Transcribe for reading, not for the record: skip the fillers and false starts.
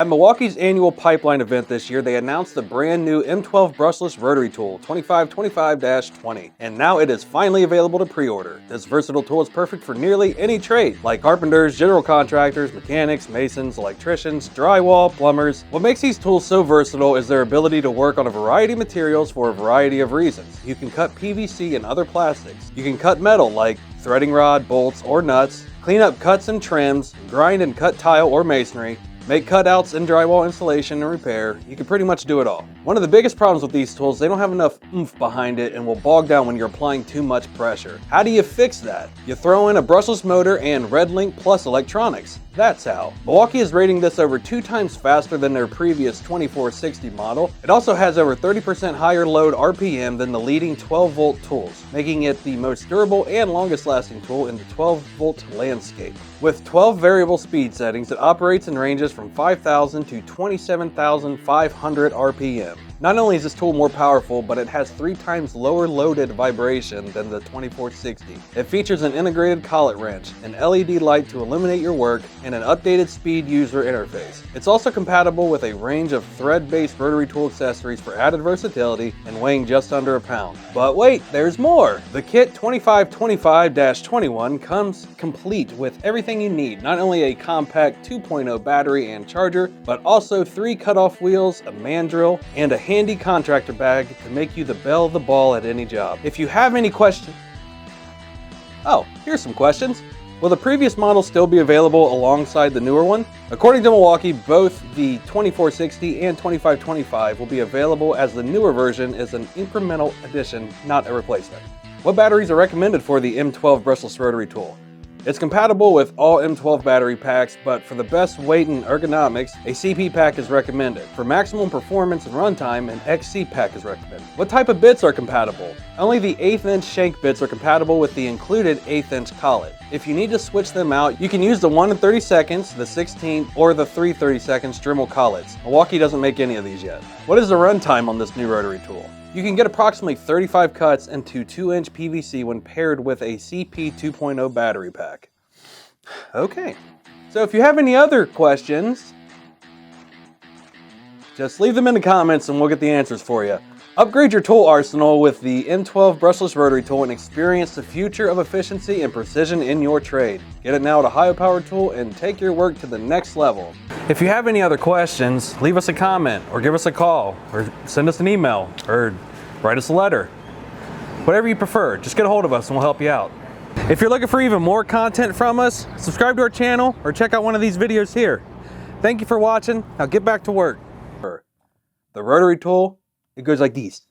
At Milwaukee's annual pipeline event this year, they announced the brand new M12 Brushless Rotary tool, 2525-20, and now it is finally available to pre-order. This versatile tool is perfect for nearly any trade, like carpenters, general contractors, mechanics, masons, electricians, drywall, plumbers. What makes these tools so versatile is their ability to work on a variety of materials for a variety of reasons. You can cut PVC and other plastics. You can cut metal like threading rod, bolts, or nuts, clean up cuts and trims, grind and cut tile or masonry, make cutouts in drywall installation and repair. You can pretty much do it all. One of the biggest problems with these tools, they don't have enough oomph behind it and will bog down when you're applying too much pressure. How do you fix that? You throw in a brushless motor and REDLINK plus electronics. That's how. Milwaukee is rating this over 2 times faster than their previous 2460 model. It also has over 30% higher load RPM than the leading 12-volt tools, making it the most durable and longest lasting tool in the 12-volt landscape. With 12 variable speed settings, it operates in ranges from 5,000 to 27,500 RPM. Not only is this tool more powerful, but it has 3 times lower loaded vibration than the 2460. It features an integrated collet wrench, an LED light to illuminate your work, and an updated speed user interface. It's also compatible with a range of thread-based rotary tool accessories for added versatility and weighing just under a pound. But wait, there's more! The kit 2525-21 comes complete with everything you need, not only a compact 2.0 battery and charger, but also 3 cutoff wheels, a mandrel, and a handy contractor bag to make you the belle of the ball at any job. If you have any questions... Oh, here's some questions. Will the previous model still be available alongside the newer one? According to Milwaukee, both the 2460 and 2525 will be available, as the newer version is an incremental addition, not a replacement. What batteries are recommended for the M12 Brushless Rotary tool? It's compatible with all M12 battery packs, but for the best weight and ergonomics, a CP pack is recommended. For maximum performance and runtime, an XC pack is recommended. What type of bits are compatible? Only the 1/8 inch shank bits are compatible with the included 1/8 inch collet. If you need to switch them out, you can use the 1 32nds, the 16th, or the 3 32nds Dremel collets. Milwaukee doesn't make any of these yet. What is the runtime on this new rotary tool? You can get approximately 35 cuts into 2-inch PVC when paired with a CP 2.0 battery pack. Okay, so if you have any other questions, just leave them in the comments and we'll get the answers for you. Upgrade your tool arsenal with the M12 Brushless Rotary tool and experience the future of efficiency and precision in your trade. Get it now at a higher power tool and take your work to the next level. If you have any other questions, leave us a comment or give us a call or send us an email or write us a letter. Whatever you prefer, just get a hold of us and we'll help you out. If you're looking for even more content from us, subscribe to our channel or check out one of these videos here. Thank you for watching. Now get back to work. The rotary tool, it goes like this.